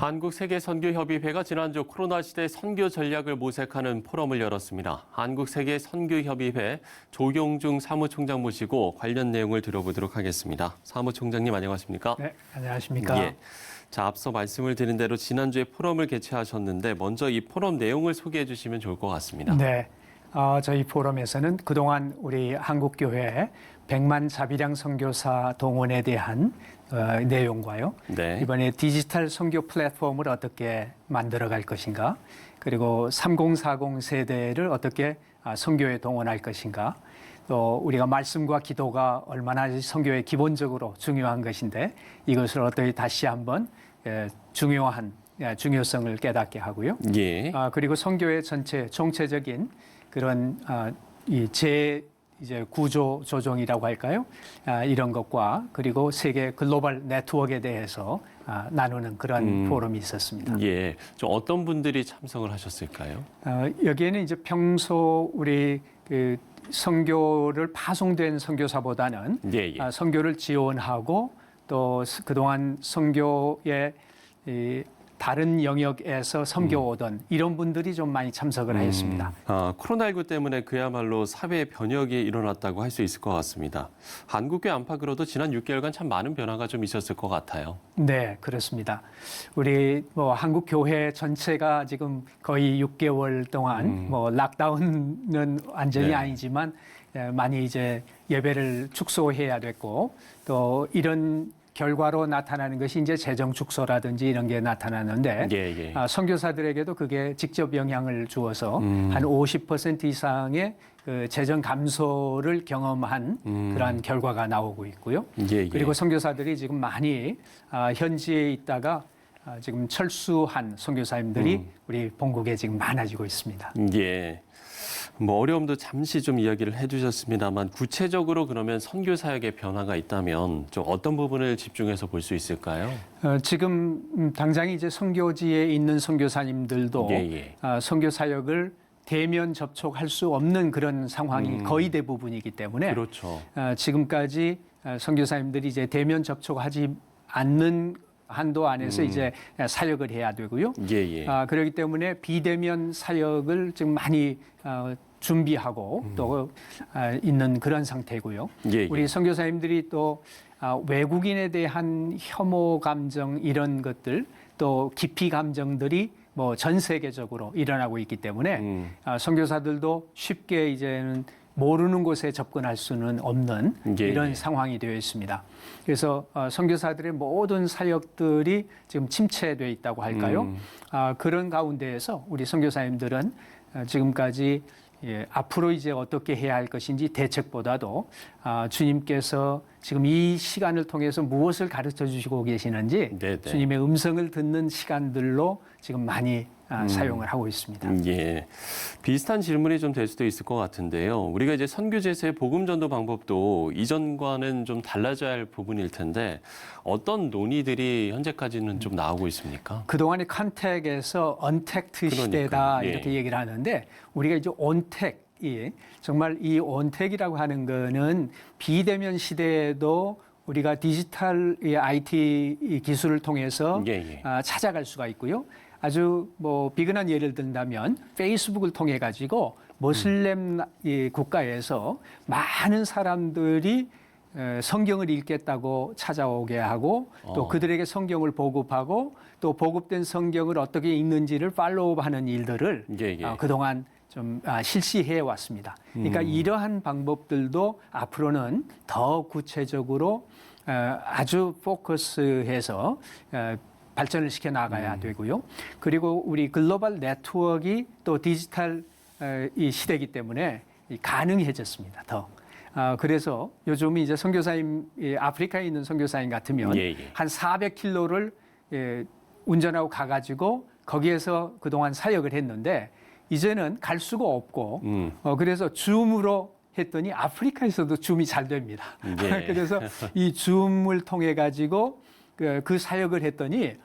한국세계선교협의회가 지난주 코로나 시대 선교 전략을 모색하는 포럼을 열었습니다. 한국세계선교협의회 조경중 사무총장 모시고 관련 내용을 들어보도록 하겠습니다. 사무총장님 안녕하십니까? 네, 안녕하십니까? 예. 자, 앞서 말씀을 드린 대로 지난주에 포럼을 개최하셨는데 먼저 이 포럼 내용을 소개해 주시면 좋을 것 같습니다. 네, 저희 포럼에서는 그동안 우리 한국교회 100만 자비량 선교사 동원에 대한 내용과요. 네. 이번에 디지털 선교 플랫폼을 어떻게 만들어갈 것인가, 그리고 3040 세대를 어떻게 선교에 동원할 것인가, 또 우리가 말씀과 기도가 얼마나 선교에 기본적으로 중요한 것인데 이것을 어떻게 다시 한번 중요성을 깨닫게 하고요. 예. 그리고 선교의 전체 총체적인 그런 이제 구조 조정이라고 할까요? 이런 것과 그리고 세계 글로벌 네트워크에 대해서 나누는 그런 포럼이 있었습니다. 예. 좀 어떤 분들이 참석을 하셨을까요? 여기에는 이제 평소 우리 그 선교를 파송된 선교사보다는 예. 선교를 지원하고 또 그동안 선교의 다른 영역에서 섬겨오던 이런 분들이 좀 많이 참석을 하였습니다. 코로나19 때문에 그야말로 사회의 변혁이 일어났다고 할 수 있을 것 같습니다. 한국교회 안팎으로도 지난 6개월간 참 많은 변화가 좀 있었을 것 같아요. 네, 그렇습니다. 우리 한국 교회 전체가 지금 거의 6개월 동안 락다운은 완전히 네. 아니지만 많이 이제 예배를 축소해야 됐고 또 이런 결과로 나타나는 것이 이제 재정 축소라든지 이런 게 나타나는데 예. 선교사들에게도 그게 직접 영향을 주어서 한 50% 이상의 그 재정 감소를 경험한 그러한 결과가 나오고 있고요. 예. 그리고 선교사들이 지금 많이 현지에 있다가 지금 철수한 선교사님들이 우리 본국에 지금 많아지고 있습니다. 예. 어려움도 잠시 좀 이야기를 해주셨습니다만 구체적으로 그러면 선교 사역의 변화가 있다면 좀 어떤 부분을 집중해서 볼 수 있을까요? 지금 당장 이제 선교지에 있는 선교사님들도 선교 사역을 대면 접촉할 수 없는 그런 상황이 거의 대부분이기 때문에 그렇죠. 지금까지 선교사님들이 이제 대면 접촉하지 않는 한도 안에서 이제 사역을 해야 되고요. 그렇기 때문에 비대면 사역을 지금 많이 준비하고 또 있는 그런 상태고요. 우리 선교사님들이 또 외국인에 대한 혐오 감정 이런 것들 또 기피 감정들이 전 세계적으로 일어나고 있기 때문에 선교사들도 쉽게 이제는 모르는 곳에 접근할 수는 없는 이런 상황이 되어 있습니다. 그래서 선교사들의 모든 사역들이 지금 침체되어 있다고 할까요? 그런 가운데에서 우리 선교사님들은 지금까지 앞으로 이제 어떻게 해야 할 것인지 대책보다도 주님께서 지금 이 시간을 통해서 무엇을 가르쳐 주시고 계시는지 주님의 음성을 듣는 시간들로 지금 많이 사용을 하고 있습니다. 예. 비슷한 질문이 좀 될 수도 있을 것 같은데요. 우리가 이제 선교제세 복음 전도 방법도 이전과는 좀 달라져야 할 부분일 텐데 어떤 논의들이 현재까지는 좀 나오고 있습니까? 그동안의 컨택에서 언택트 시대다 이렇게 얘기를 하는데 우리가 이제 온택 정말 이 온택이라고 하는 거는 비대면 시대에도 우리가 디지털 IT 기술을 통해서 찾아갈 수가 있고요. 아주 비근한 예를 든다면 페이스북을 통해 가지고 모슬렘 국가에서 많은 사람들이 성경을 읽겠다고 찾아오게 하고 또 그들에게 성경을 보급하고 또 보급된 성경을 어떻게 읽는지를 팔로우하는 일들을 그동안 좀 실시해 왔습니다. 그러니까 이러한 방법들도 앞으로는 더 구체적으로 아주 포커스해서 발전을 시켜 나가야 되고요. 그리고 우리 글로벌 네트워크가 또 디지털 이 시대이기 때문에 가능해졌습니다. 더. 그래서 요즘 이제 선교사님 아프리카에 있는 선교사님 같으면 한 400km를 운전하고 가가지고 거기에서 그동안 사역을 했는데 이제는 갈 수가 없고 그래서 줌으로 했더니 아프리카에서도 줌이 잘 됩니다. 그래서 이 줌을 통해 가지고 그 사역을 했더니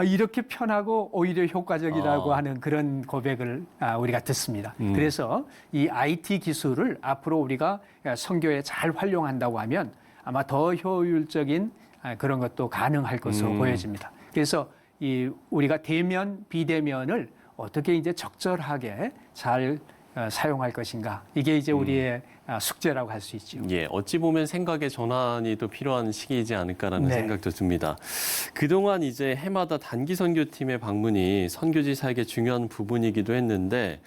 이렇게 편하고 오히려 효과적이라고 하는 그런 고백을 우리가 듣습니다. 그래서 이 IT 기술을 앞으로 우리가 선교에 잘 활용한다고 하면 아마 더 효율적인 그런 것도 가능할 것으로 보여집니다. 그래서 우리가 대면, 비대면을 어떻게 이제 적절하게 잘 사용할 것인가. 이게 이제 우리의 숙제라고 할 수 있죠. 예, 어찌 보면 생각의 전환이 또 필요한 시기이지 않을까라는 네. 생각도 듭니다. 그동안 이제 해마다 단기 선교팀의 방문이 선교지사에게 중요한 부분이기도 했는데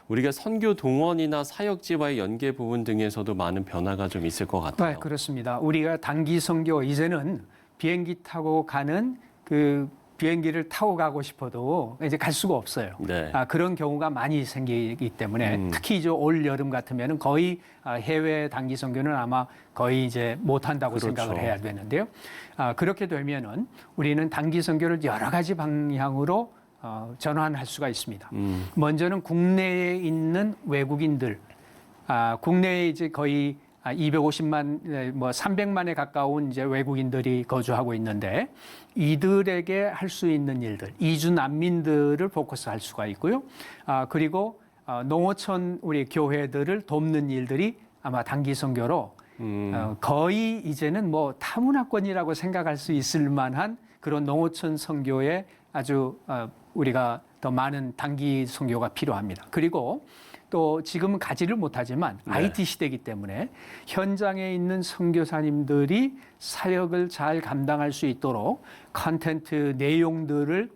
우리가 선교 동원이나 사역지와의 연계 부분 등에서도 많은 변화가 좀 있을 것 같아요. 네, 그렇습니다. 우리가 단기 선교 이제는 비행기 타고 가는 그 비행기를 타고 가고 싶어도 이제 갈 수가 없어요. 네. 그런 경우가 많이 생기기 때문에 특히 이제 올 여름 같으면 거의 해외 단기 선교는 아마 거의 이제 못 한다고 그렇죠. 생각을 해야 되는데요. 그렇게 되면은 우리는 단기 선교를 여러 가지 방향으로 전환할 수가 있습니다. 먼저는 국내에 있는 외국인들, 국내에 이제 거의 250만, 뭐 300만에 가까운 이제 외국인들이 거주하고 있는데 이들에게 할 수 있는 일들, 이주 난민들을 포커스할 수가 있고요. 그리고 농어촌 우리 교회들을 돕는 일들이 아마 단기 선교로 거의 이제는 뭐 타문화권이라고 생각할 수 있을 만한 그런 농어촌 선교에 아주 우리가 더 많은 단기 선교가 필요합니다. 그리고 또 지금은 가지를 못하지만 네. IT 시대이기 때문에 현장에 있는 선교사님들이 사역을 잘 감당할 수 있도록 컨텐트 내용들을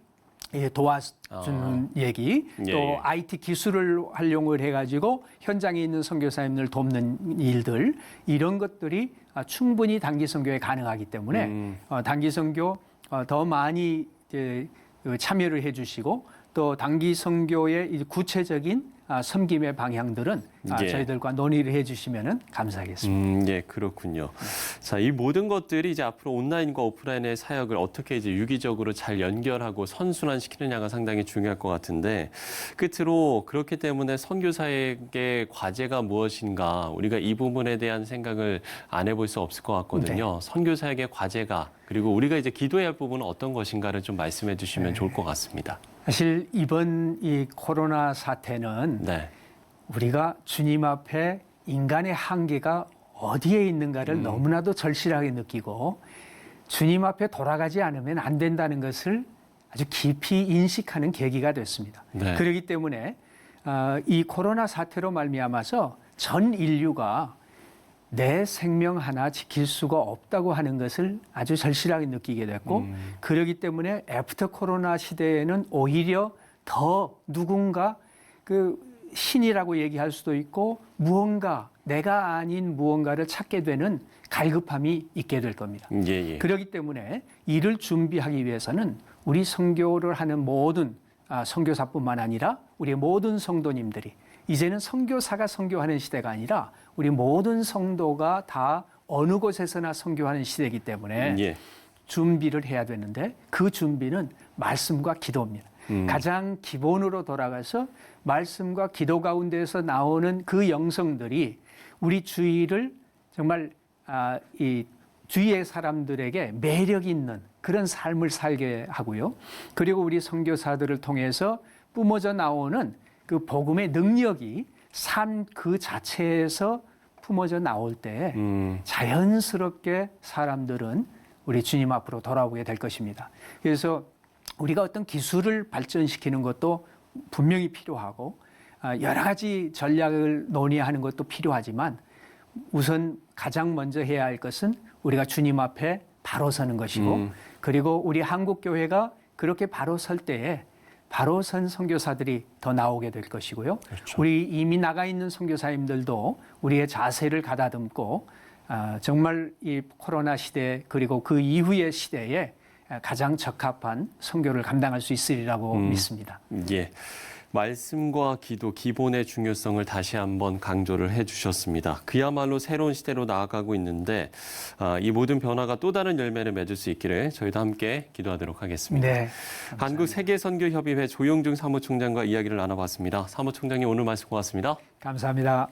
도와주는 얘기, 또 예. IT 기술을 활용을 해가지고 현장에 있는 선교사님들 돕는 일들 이런 것들이 충분히 단기 선교에 가능하기 때문에 단기 선교 더 많이 이제 참여를 해주시고 또 단기 선교의 구체적인 섬김의 방향들은 예. 저희들과 논의를 해주시면 감사하겠습니다. 예, 그렇군요. 자, 이 모든 것들이 이제 앞으로 온라인과 오프라인의 사역을 어떻게 이제 유기적으로 잘 연결하고 선순환시키느냐가 상당히 중요할 것 같은데 끝으로 그렇기 때문에 선교사에게 과제가 무엇인가 우리가 이 부분에 대한 생각을 안 해볼 수 없을 것 같거든요. 선교사에게 과제가 그리고 우리가 이제 기도해야 할 부분은 어떤 것인가를 좀 말씀해 주시면 좋을 것 같습니다. 사실 이번 이 코로나 사태는 네. 우리가 주님 앞에 인간의 한계가 어디에 있는가를 너무나도 절실하게 느끼고 주님 앞에 돌아가지 않으면 안 된다는 것을 아주 깊이 인식하는 계기가 됐습니다. 네. 그렇기 때문에 이 코로나 사태로 말미암아서 전 인류가 내 생명 하나 지킬 수가 없다고 하는 것을 아주 절실하게 느끼게 됐고 그렇기 때문에 애프터 코로나 시대에는 오히려 더 누군가 그 신이라고 얘기할 수도 있고 무언가 내가 아닌 무언가를 찾게 되는 갈급함이 있게 될 겁니다. 예, 예. 그렇기 때문에 이를 준비하기 위해서는 우리 선교를 하는 모든 선교사뿐만 아니라 우리 모든 성도님들이 이제는 선교사가 선교하는 시대가 아니라 우리 모든 성도가 다 어느 곳에서나 선교하는 시대이기 때문에 예. 준비를 해야 되는데 그 준비는 말씀과 기도입니다. 가장 기본으로 돌아가서 말씀과 기도 가운데에서 나오는 그 영성들이 우리 주위를 정말 이 주위의 사람들에게 매력 있는 그런 삶을 살게 하고요. 그리고 우리 선교사들을 통해서 뿜어져 나오는 그 복음의 능력이 삶 그 자체에서 품어져 나올 때 자연스럽게 사람들은 우리 주님 앞으로 돌아오게 될 것입니다. 그래서 우리가 어떤 기술을 발전시키는 것도 분명히 필요하고 여러 가지 전략을 논의하는 것도 필요하지만 우선 가장 먼저 해야 할 것은 우리가 주님 앞에 바로 서는 것이고 그리고 우리 한국교회가 그렇게 바로 설 때에 바로 선 선교사들이 더 나오게 될 것이고요. 그렇죠. 우리 이미 나가 있는 선교사님들도 우리의 자세를 가다듬고 정말 이 코로나 시대 그리고 그 이후의 시대에 가장 적합한 선교를 감당할 수 있으리라고 믿습니다. 예. 말씀과 기도, 기본의 중요성을 다시 한번 강조를 해주셨습니다. 그야말로 새로운 시대로 나아가고 있는데 이 모든 변화가 또 다른 열매를 맺을 수 있기를 저희도 함께 기도하도록 하겠습니다. 네, 한국세계선교협의회 조용중 사무총장과 이야기를 나눠봤습니다. 사무총장님 오늘 말씀 고맙습니다. 감사합니다.